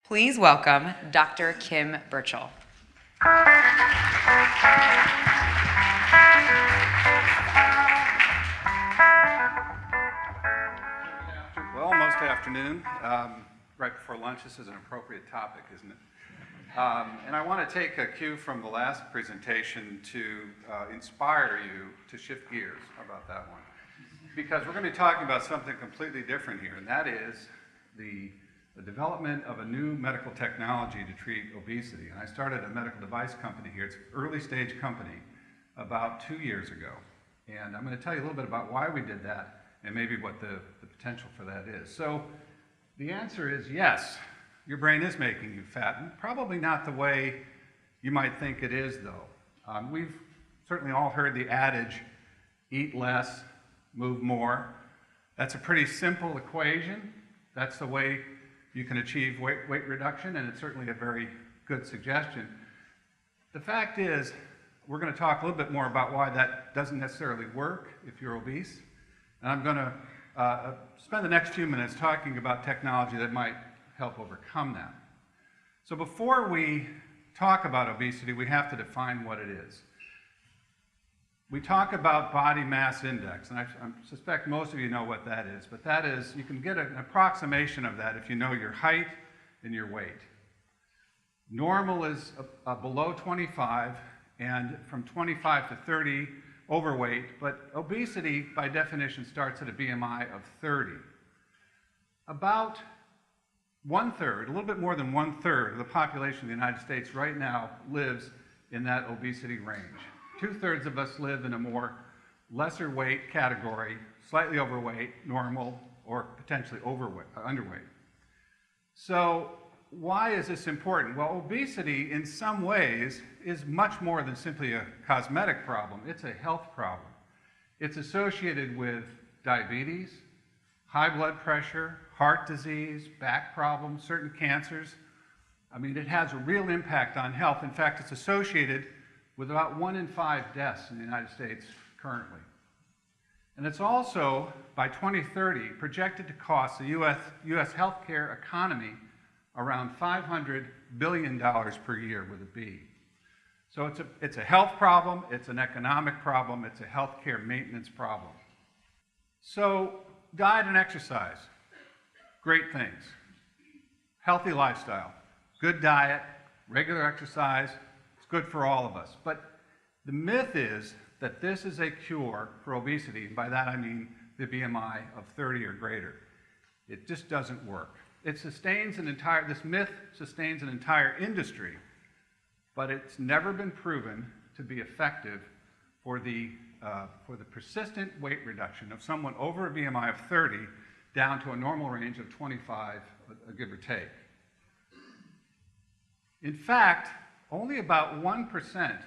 Please welcome Dr. Kim Burchell. Well, almost afternoon, right before lunch. This is an appropriate topic, isn't it? And I want to take a cue from the last presentation to inspire you to shift gears about that one. Because we're going to be talking about something completely different here, and that is the development of a new medical technology to treat obesity. And I started a medical device company here. It's an early stage company about 2 years ago. And I'm going to tell you a little bit about why we did that and maybe what the potential for that is. So the answer is yes, your brain is making you fat, and probably not the way you might think it is, though. We've certainly all heard the adage, eat less, move more. That's a pretty simple equation. That's the way you can achieve weight reduction, and it's certainly a very good suggestion. The fact is, we're going to talk a little bit more about why that doesn't necessarily work if you're obese. And I'm going to spend the next few minutes talking about technology that might help overcome that. So before we talk about obesity, we have to define what it is. We talk about body mass index, and I suspect most of you know what that is, but that is, you can get an approximation of that if you know your height and your weight. Normal is below 25, and from 25 to 30, overweight, but obesity, by definition, starts at a BMI of 30. About one-third, a little bit more than one-third of the population of the United States right now lives in that obesity range. Two-thirds of us live in a more lesser weight category, slightly overweight, normal, or potentially underweight. So why is this important? Well, obesity in some ways is much more than simply a cosmetic problem. It's a health problem. It's associated with diabetes, high blood pressure, heart disease, back problems, certain cancers. I mean, it has a real impact on health. In fact, it's associated with about 1 in 5 deaths in the United States currently. And it's also, by 2030, projected to cost the U.S. healthcare economy around $500 billion per year with a B. So it's a health problem, it's an economic problem, it's a healthcare maintenance problem. So diet and exercise, great things. Healthy lifestyle, good diet, regular exercise, it's good for all of us. But the myth is that this is a cure for obesity, and by that I mean the BMI of 30 or greater. It just doesn't work. This myth sustains an entire industry, but it's never been proven to be effective for the persistent weight reduction of someone over a BMI of 30 down to a normal range of 25, give or take. In fact, only about 1%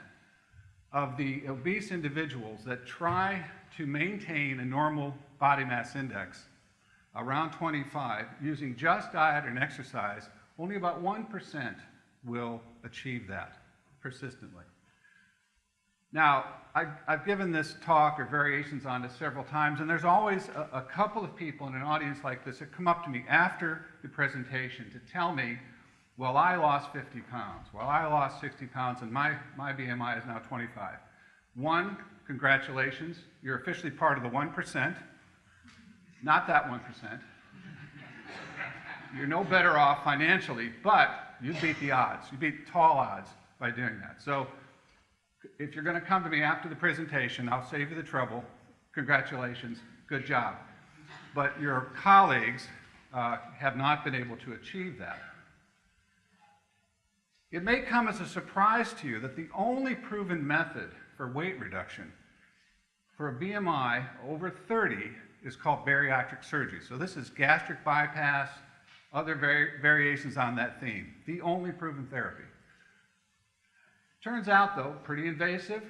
of the obese individuals that try to maintain a normal body mass index around 25, using just diet and exercise, only about 1% will achieve that persistently. Now, I've given this talk or variations on this several times, and there's always a couple of people in an audience like this that come up to me after the presentation to tell me, well, I lost 50 pounds, well, I lost 60 pounds, and my BMI is now 25. One, congratulations, you're officially part of the 1%. Not that 1%. You're no better off financially, but you beat the odds. You beat tall odds by doing that. So if you're going to come to me after the presentation, I'll save you the trouble. Congratulations, good job. But your colleagues have not been able to achieve that. It may come as a surprise to you that the only proven method for weight reduction for a BMI over 30 is called bariatric surgery. So this is gastric bypass, other variations on that theme. The only proven therapy. Turns out, though, pretty invasive,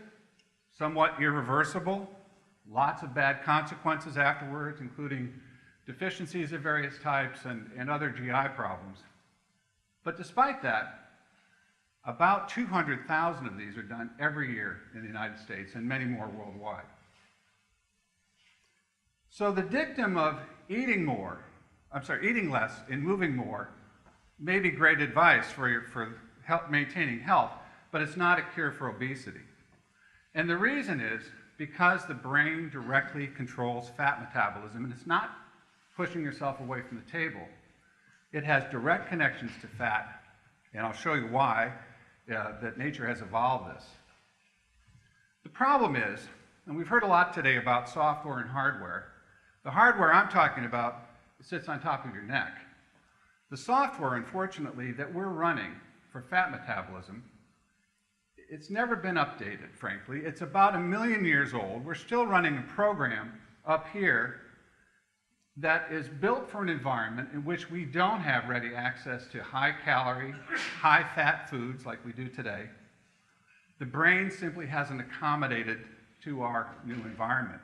somewhat irreversible, lots of bad consequences afterwards, including deficiencies of various types and other GI problems. But despite that, about 200,000 of these are done every year in the United States and many more worldwide. So the dictum of eating less and moving more may be great advice for maintaining health, but it's not a cure for obesity. And the reason is because the brain directly controls fat metabolism, and it's not pushing yourself away from the table. It has direct connections to fat, and I'll show you why that nature has evolved this. The problem is, and we've heard a lot today about software and hardware. The hardware I'm talking about sits on top of your neck. The software, unfortunately, that we're running for fat metabolism, it's never been updated, frankly. It's about 1 million years old. We're still running a program up here that is built for an environment in which we don't have ready access to high-calorie, high-fat foods like we do today. The brain simply hasn't accommodated to our new environment.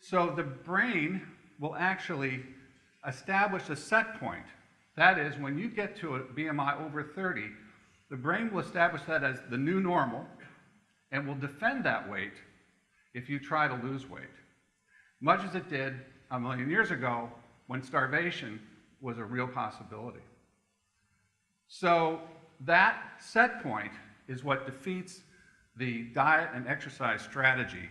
So the brain will actually establish a set point. That is, when you get to a BMI over 30, the brain will establish that as the new normal and will defend that weight if you try to lose weight, much as it did 1 million years ago when starvation was a real possibility. So that set point is what defeats the diet and exercise strategy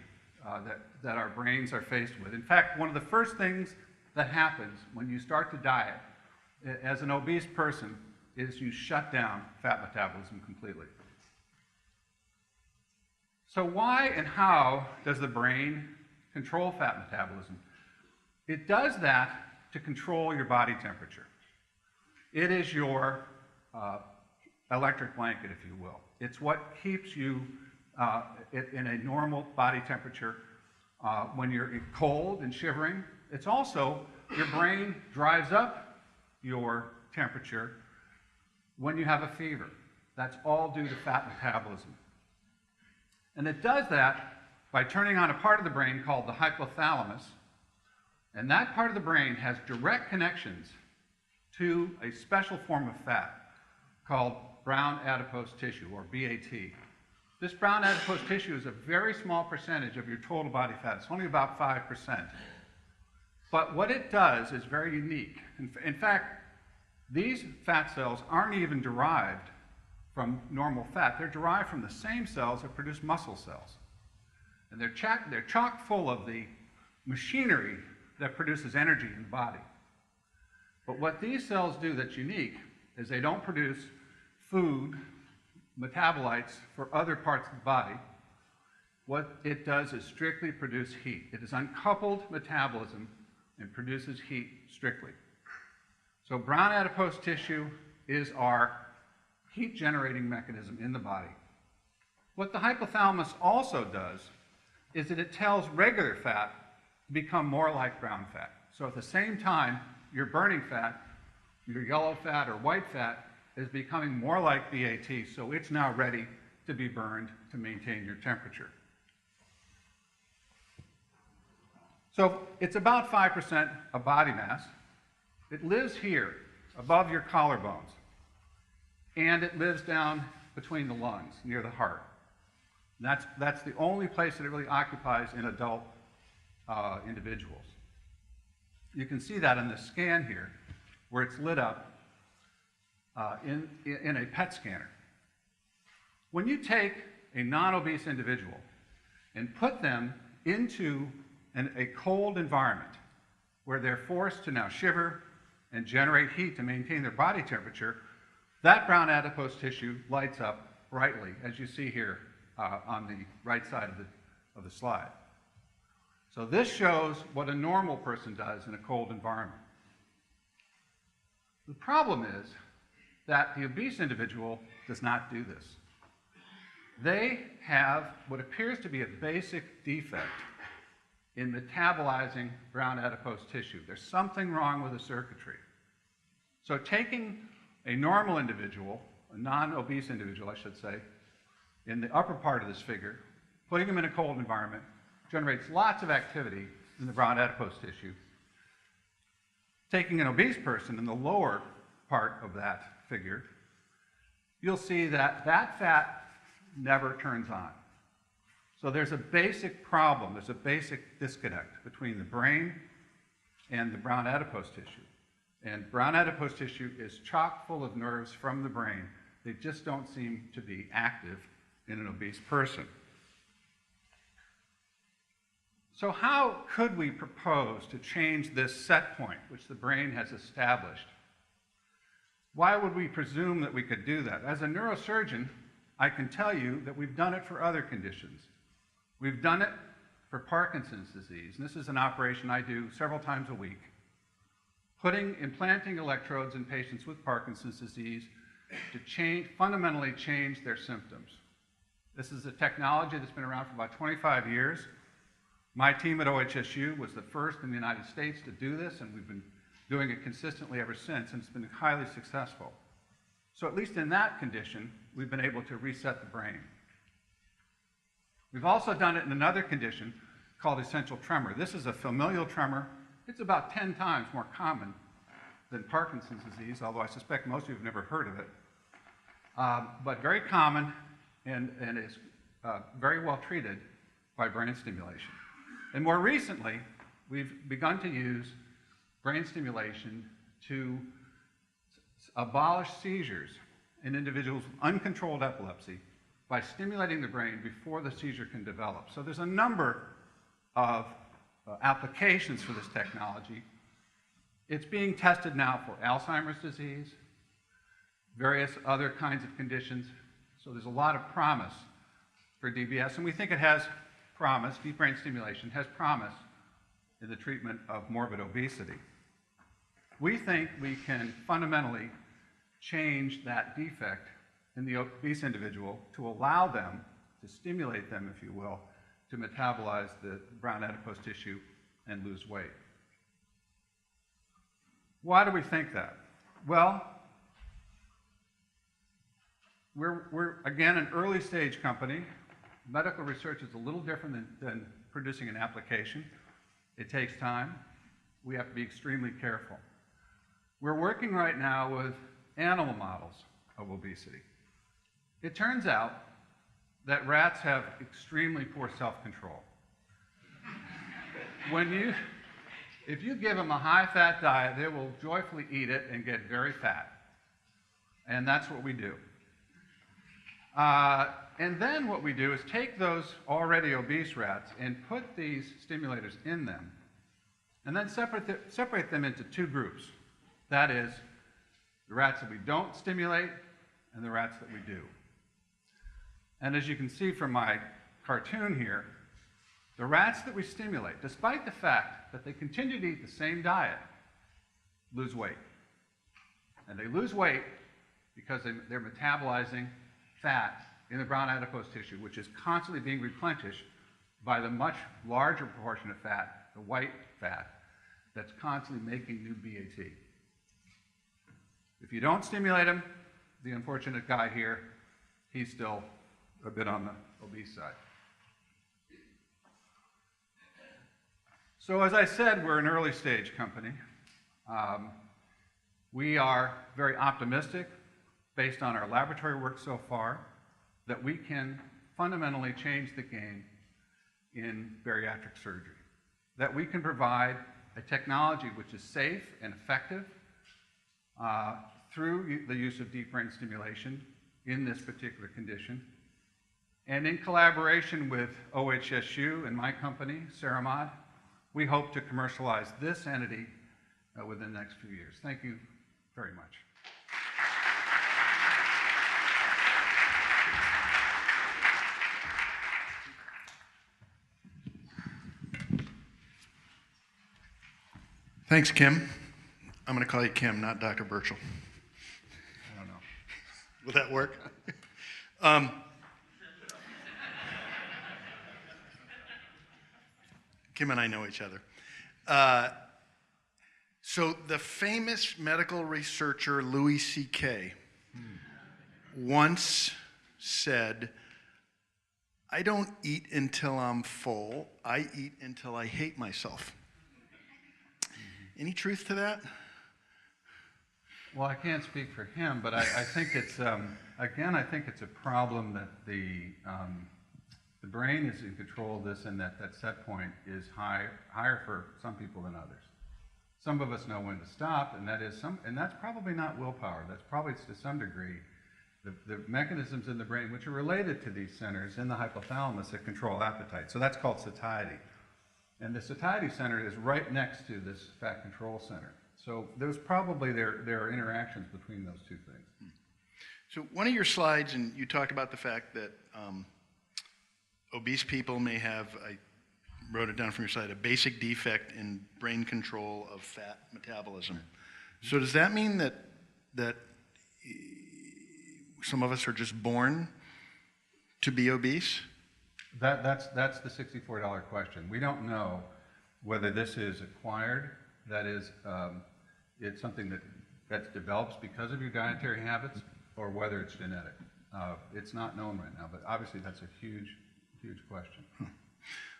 that our brains are faced with. In fact, one of the first things that happens when you start to diet as an obese person is you shut down fat metabolism completely. So why and how does the brain control fat metabolism? It does that to control your body temperature. It is your electric blanket, if you will. It's what keeps you in a normal body temperature when you're cold and shivering. It's also, your brain drives up your temperature when you have a fever. That's all due to fat metabolism. And it does that by turning on a part of the brain called the hypothalamus. And that part of the brain has direct connections to a special form of fat called brown adipose tissue, or BAT. This brown adipose tissue is a very small percentage of your total body fat. It's only about 5%. But what it does is very unique. In fact, these fat cells aren't even derived from normal fat. They're derived from the same cells that produce muscle cells. And they're chock full of the machinery that produces energy in the body. But what these cells do that's unique is they don't produce food, metabolites for other parts of the body. What it does is strictly produce heat. It is uncoupled metabolism and produces heat strictly. So brown adipose tissue is our heat-generating mechanism in the body. What the hypothalamus also does is that it tells regular fat to become more like brown fat. So at the same time, your burning fat, your yellow fat or white fat, is becoming more like BAT, so it's now ready to be burned to maintain your temperature. So it's about 5% of body mass. It lives here, above your collarbones, and it lives down between the lungs, near the heart. And that's the only place that it really occupies in adult individuals. You can see that in the scan here, where it's lit up in a PET scanner. When you take a non-obese individual and put them into a cold environment where they're forced to now shiver and generate heat to maintain their body temperature, that brown adipose tissue lights up brightly, as you see here on the right side of the slide. So this shows what a normal person does in a cold environment. The problem is that the obese individual does not do this. They have what appears to be a basic defect in metabolizing brown adipose tissue. There's something wrong with the circuitry. So taking a normal individual, a non-obese individual, I should say, in the upper part of this figure, putting them in a cold environment generates lots of activity in the brown adipose tissue. Taking an obese person in the lower part of that figure, you'll see that that fat never turns on. So there's a basic problem, there's a basic disconnect between the brain and the brown adipose tissue. And brown adipose tissue is chock full of nerves from the brain. They just don't seem to be active in an obese person. So how could we propose to change this set point, which the brain has established? Why would we presume that we could do that? As a neurosurgeon, I can tell you that we've done it for other conditions. We've done it for Parkinson's disease, and this is an operation I do several times a week. Implanting electrodes in patients with Parkinson's disease to fundamentally change their symptoms. This is a technology that's been around for about 25 years. My team at OHSU was the first in the United States to do this, and we've been doing it consistently ever since, and it's been highly successful. So at least in that condition, we've been able to reset the brain. We've also done it in another condition called essential tremor. This is a familial tremor. It's about 10 times more common than Parkinson's disease, although I suspect most of you have never heard of it. But very common and is very well treated by brain stimulation. And more recently, we've begun to use brain stimulation to abolish seizures in individuals with uncontrolled epilepsy by stimulating the brain before the seizure can develop. So there's a number of applications for this technology. It's being tested now for Alzheimer's disease, various other kinds of conditions. So there's a lot of promise for DBS, and we think it has promise, deep brain stimulation has promise in the treatment of morbid obesity. We think we can fundamentally change that defect in the obese individual to allow them, to stimulate them, if you will, to metabolize the brown adipose tissue and lose weight. Why do we think that? Well, we're again, an early stage company. Medical research is a little different than producing an application. It takes time. We have to be extremely careful. We're working right now with animal models of obesity. It turns out that rats have extremely poor self-control. If you give them a high-fat diet, they will joyfully eat it and get very fat. And that's what we do. And then what we do is take those already obese rats and put these stimulators in them, and then separate them into two groups. That is, the rats that we don't stimulate and the rats that we do. And as you can see from my cartoon here, the rats that we stimulate, despite the fact that they continue to eat the same diet, lose weight. And they lose weight because they're metabolizing fat in the brown adipose tissue, which is constantly being replenished by the much larger proportion of fat, the white fat, that's constantly making new BAT. If you don't stimulate them, the unfortunate guy here, he's still a bit on the obese side. So as I said, we're an early stage company. We are very optimistic, based on our laboratory work so far, that we can fundamentally change the game in bariatric surgery. That we can provide a technology which is safe and effective through the use of deep brain stimulation in this particular condition. And in collaboration with OHSU and my company, Ceramod, we hope to commercialize this entity within the next few years. Thank you very much. Thanks, Kim. I'm going to call you Kim, not Dr. Burchell. I don't know. Will that work? Kim and I know each other. So the famous medical researcher Louis C.K. once said, "I don't eat until I'm full. I eat until I hate myself." Any truth to that? Well, I can't speak for him, but I think it's, again, I think it's a problem that the brain is in control of this, and that set point is higher for some people than others. Some of us know when to stop, and that's probably not willpower. That's probably to some degree the mechanisms in the brain which are related to these centers in the hypothalamus that control appetite. So that's called satiety. And the satiety center is right next to this fat control center. So there's probably there are interactions between those two things. So one of your slides, and you talked about the fact that obese people may have, I wrote it down from your slide, a basic defect in brain control of fat metabolism. So does that mean that some of us are just born to be obese? That's the $64 question. We don't know whether this is acquired, that is, it's something that develops because of your dietary habits, or whether it's genetic. It's not known right now, but obviously that's a huge question.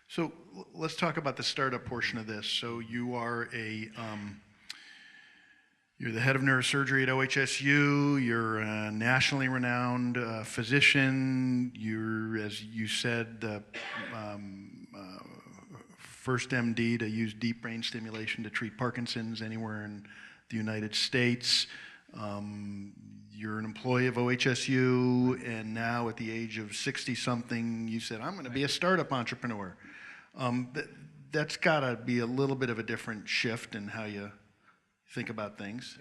So let's talk about the startup portion of this. So you are you're the head of neurosurgery at OHSU. You're a nationally renowned physician. You're, as you said, the first MD to use deep brain stimulation to treat Parkinson's anywhere in the United States. You're an employee of OHSU, and now at the age of 60-something, you said, I'm going to be a startup entrepreneur. That's got to be a little bit of a different shift in how you think about things.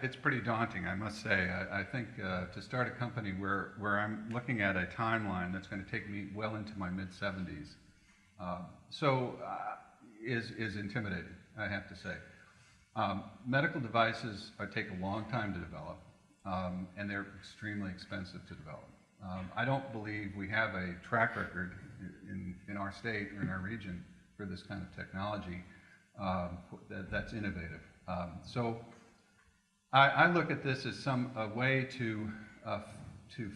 It's pretty daunting, I must say. I think to start a company where I'm looking at a timeline that's going to take me well into my mid-70s, is intimidating, I have to say. Medical devices take a long time to develop, and they're extremely expensive to develop. I don't believe we have a track record in our state or in our region for this kind of technology that's innovative. So I look at this as a way to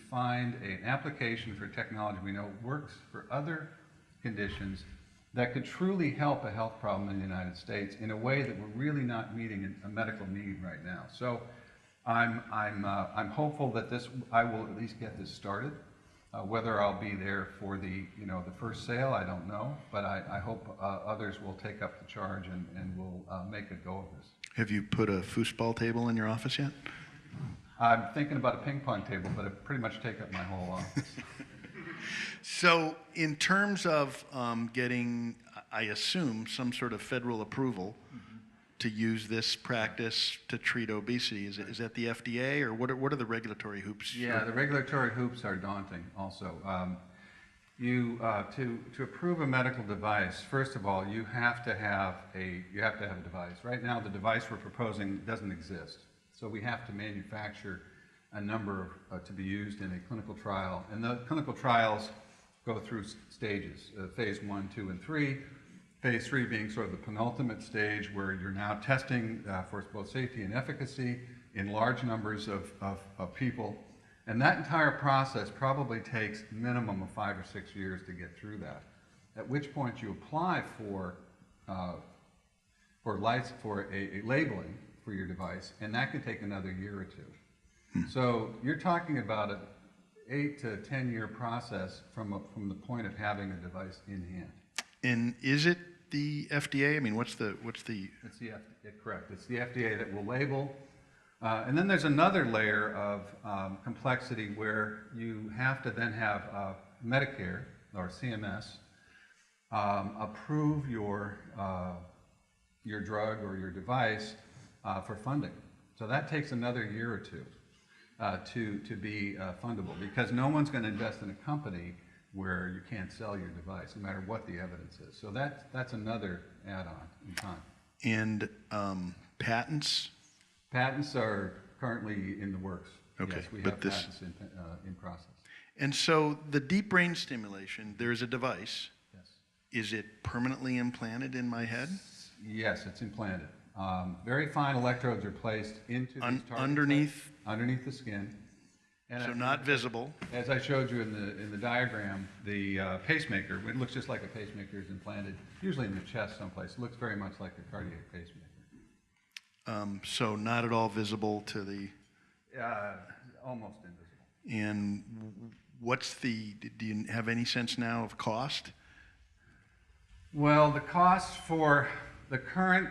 find an application for technology we know works for other conditions that could truly help a health problem in the United States in a way that we're really not meeting a medical need right now. So I'm hopeful that I will at least get this started. Whether I'll be there for the first sale, I don't know, but I hope others will take up the charge and will make a go of this. Have you put a foosball table in your office yet? I'm thinking about a ping pong table, but it pretty much take up my whole office. So in terms of getting, I assume, some sort of federal approval to use this practice to treat obesity, is that the FDA, or what are the regulatory hoops? Yeah, the regulatory hoops are daunting also. To approve a medical device, first of all, you have to have a device. Right now, the device we're proposing doesn't exist, so we have to manufacture a number to be used in a clinical trial, and the clinical trials go through stages: phase 1, 2, and 3. Phase 3 being sort of the penultimate stage, where you're now testing for both safety and efficacy in large numbers of people. And that entire process probably takes a minimum of 5 or 6 years to get through that. At which point you apply for a labeling for your device, and that can take another year or two. So you're talking about an 8 to 10 year process from the point of having a device in hand. And is it the FDA? I mean, what's the? It's the FDA, correct. It's the FDA that will label. And then there's another layer of complexity where you have to then have Medicare or CMS approve your drug or your device for funding. So that takes another year or two to be fundable, because no one's going to invest in a company where you can't sell your device, no matter what the evidence is. So that's another add-on in time. And patents? Patents are currently in the works. Okay, yes, we have patents in process. And so the deep brain stimulation, there is a device. Yes. Is it permanently implanted in my head? Yes, it's implanted. Very fine electrodes are placed into these underneath the skin. And so not visible. As I showed you in the diagram, the pacemaker, it looks just like a pacemaker, is implanted, usually in the chest someplace. It looks very much like a cardiac pacemaker. So not at all visible to the... Almost invisible. And do you have any sense now of cost? Well, the cost for the current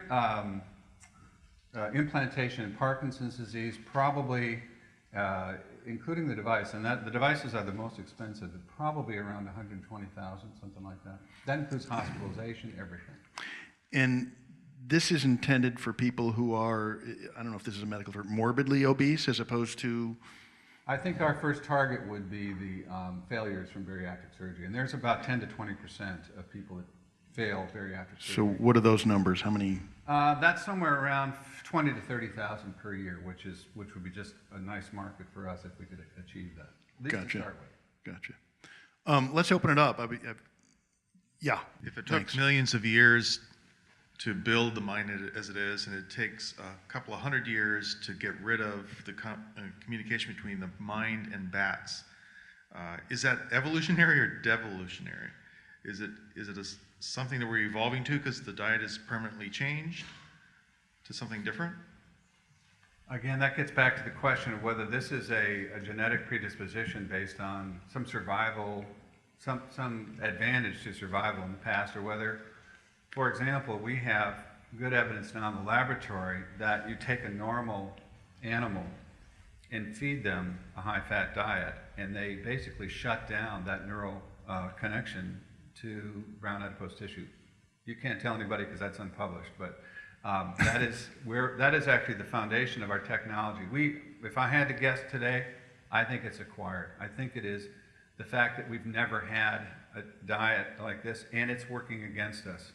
implantation in Parkinson's disease, probably, including the device, and the devices are the most expensive, probably around 120,000, something like that. That includes hospitalization, everything. And this is intended for people who are, I don't know if this is a medical term, morbidly obese as opposed to? I think our first target would be the failures from bariatric surgery, and there's about 10 to 20% of people that fail bariatric surgery. So what are those numbers? How many? That's somewhere around 20 to 30,000 per year, which would be just a nice market for us if we could achieve that. At least to start with. Gotcha. Let's open it up. Yeah. If it took thanks. millions of years to build the mind as it is, and it takes a couple of hundred years to get rid of the communication between the mind and bats, is that evolutionary or devolutionary? Is it something that we're evolving to because the diet is permanently changed to something different? Again, that gets back to the question of whether this is a genetic predisposition based on some survival, some advantage to survival in the past, or whether, for example, we have good evidence now in the laboratory that you take a normal animal and feed them a high-fat diet, and they basically shut down that neural connection to brown adipose tissue. You can't tell anybody because that's unpublished, but that is actually the foundation of our technology. If I had to guess today, I think it's acquired. I think it is the fact that we've never had a diet like this, and it's working against us.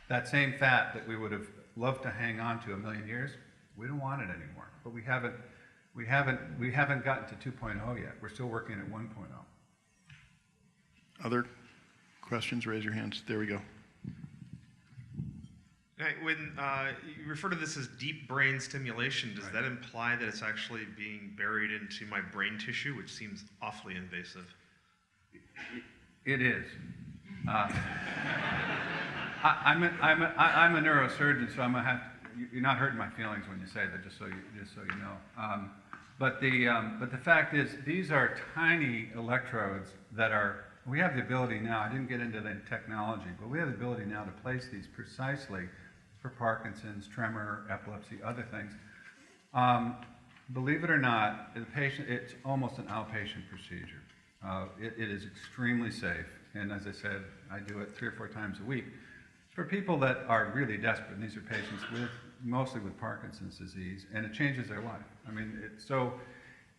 That same fat that we would have loved to hang on to a million years, we don't want it anymore. But we haven't gotten to 2.0 yet. We're still working at 1.0. Other questions? Raise your hands. There we go. When you refer to this as deep brain stimulation, does that imply that it's actually being buried into my brain tissue, which seems awfully invasive? It is. I'm a neurosurgeon, so I'm gonna have to, you're not hurting my feelings when you say that, just so you know. But the fact is, these are tiny electrodes that are. We have the ability now. I didn't get into the technology, but we have the ability now to place these precisely for Parkinson's, tremor, epilepsy, other things. Believe it or not, the patient, it's almost an outpatient procedure. It is extremely safe, and as I said, I do it 3 or 4 times a week. For people that are really desperate, and these are patients mostly with Parkinson's disease, and it changes their life. I mean,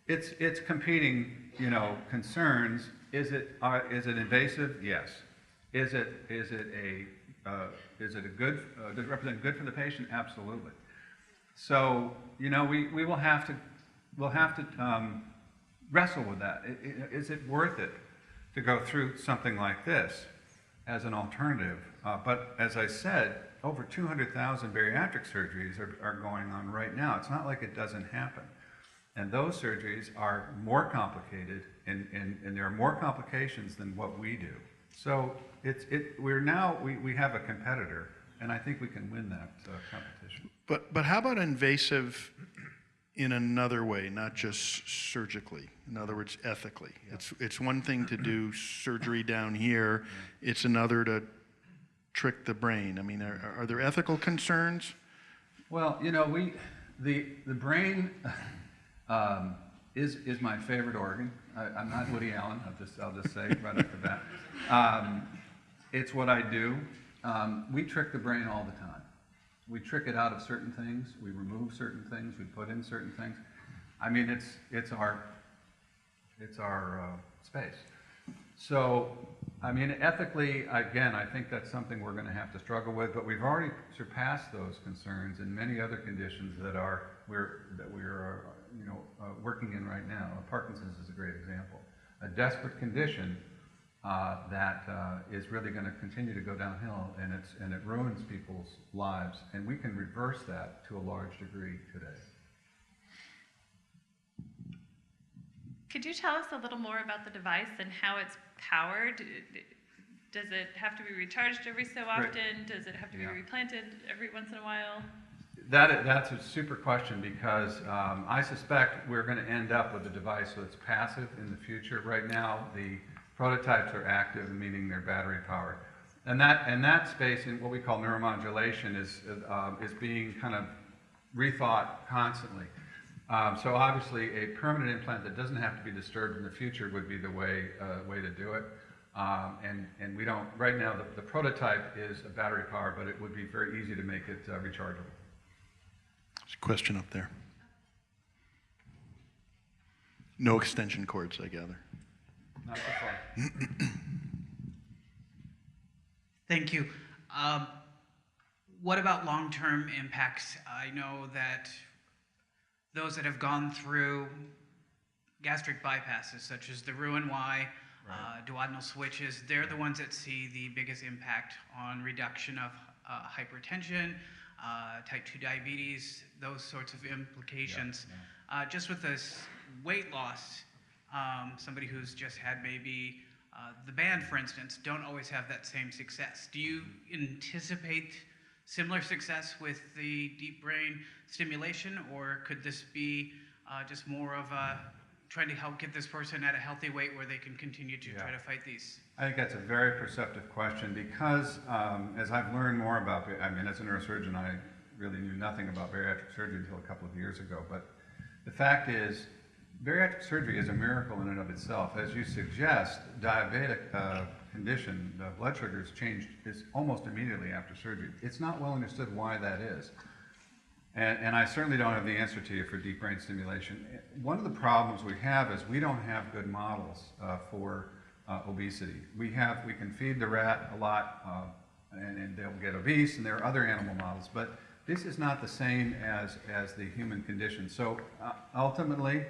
it's competing, concerns. Is it invasive? Yes. Does it represent good for the patient? Absolutely. So, we'll have to wrestle with that. Is it worth it to go through something like this as an alternative? But as I said, over 200,000 bariatric surgeries are going on right now. It's not like it doesn't happen. And those surgeries are more complicated, and there are more complications than what we do. So we have a competitor, and I think we can win that competition. But how about invasive in another way, not just surgically? In other words, ethically. Yeah. It's one thing to do surgery down here. Yeah. It's another to trick the brain. I mean, are there ethical concerns? Well, the brain is my favorite organ. I'm not Woody Allen. I'll just say right off the bat. It's what I do. We trick the brain all the time. We trick it out of certain things. We remove certain things. We put in certain things. I mean, it's our space. So, I mean, ethically, again, I think that's something we're going to have to struggle with. But we've already surpassed those concerns in many other conditions that we're working in right now. Parkinson's is a great example. A desperate condition that is really going to continue to go downhill, and it ruins people's lives. And we can reverse that to a large degree today. Could you tell us a little more about the device and how it's powered? Does it have to be recharged every so often? Right. Does it have to be replanted every once in a while? That's a super question, because I suspect we're going to end up with a device that's passive in the future. Right now, the prototypes are active, meaning they're battery powered. And that space in what we call neuromodulation is being kind of rethought constantly. So obviously, a permanent implant that doesn't have to be disturbed in the future would be the way to do it. And we don't, right now, the prototype is a battery power, but it would be very easy to make it rechargeable. There's a question up there. No extension cords, I gather. Not so far. Thank you. What about long-term impacts? I know that those that have gone through gastric bypasses, such as the Roux-en-Y, duodenal switches, they're the ones that see the biggest impact on reduction of hypertension, type 2 diabetes, those sorts of implications. Just with this weight loss, somebody who's just had maybe the band, for instance, don't always have that same success. Do you anticipate similar success with the deep brain stimulation, or could this be just more of a trying to help get this person at a healthy weight where they can continue to try to fight these? I think that's a very perceptive question because as I've learned more about, I mean, as a neurosurgeon, I really knew nothing about bariatric surgery until a couple of years ago. But the fact is, bariatric surgery is a miracle in and of itself. As you suggest, diabetic condition, the blood sugars change almost immediately after surgery. It's not well understood why that is. And I certainly don't have the answer to you for deep brain stimulation. One of the problems we have is we don't have good models for obesity. We can feed the rat a lot and they'll get obese, and there are other animal models, but this is not the same as the human condition. So ultimately,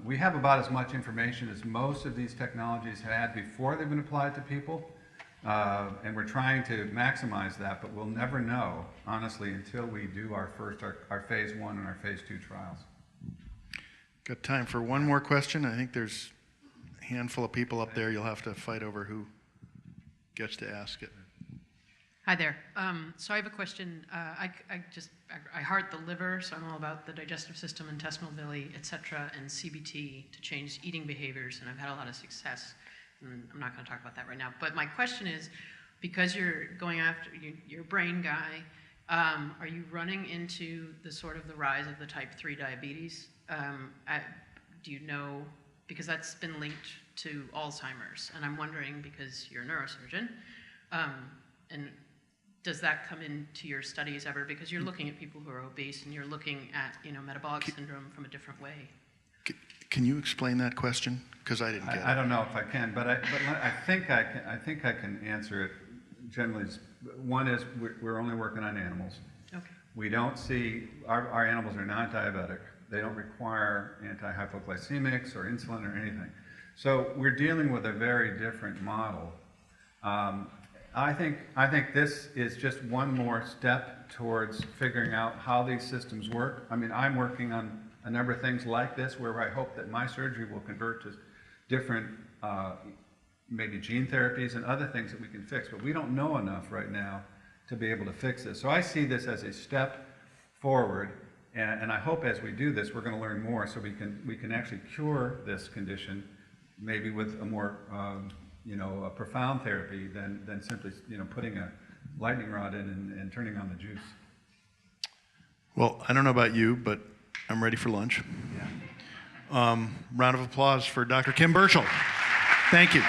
we have about as much information as most of these technologies had before they've been applied to people. And we're trying to maximize that, but we'll never know, honestly, until we do our phase 1 and our phase 2 trials. Got time for one more question. I think there's a handful of people up there. You'll have to fight over who gets to ask it. Hi there. So I have a question. I heart the liver, so I'm all about the digestive system, intestinal villi, etc., and CBT to change eating behaviors, and I've had a lot of success. And I'm not going to talk about that right now. But my question is, because you're going after, you're a brain guy, are you running into the rise of the type 3 diabetes? Do you know, because that's been linked to Alzheimer's, and I'm wondering, because you're a neurosurgeon, and does that come into your studies ever? Because you're looking at people who are obese, and you're looking at metabolic syndrome from a different way. Can you explain that question? Because I didn't get it. I don't know if I can, but I think I can answer it. Generally, one is we're only working on animals. Okay. We don't see our animals are not diabetic. They don't require anti-hypoglycemics or insulin or anything. So we're dealing with a very different model. I think this is just one more step towards figuring out how these systems work. I mean, I'm working on a number of things like this where I hope that my surgery will convert to different maybe gene therapies and other things that we can fix, but we don't know enough right now to be able to fix this. So I see this as a step forward, and I hope as we do this we're going to learn more so we can actually cure this condition maybe with a more a profound therapy than simply putting a lightning rod in and turning on the juice. Well, I don't know about you, but I'm ready for lunch. Yeah. Round of applause for Dr. Kim Burchell. Thank you.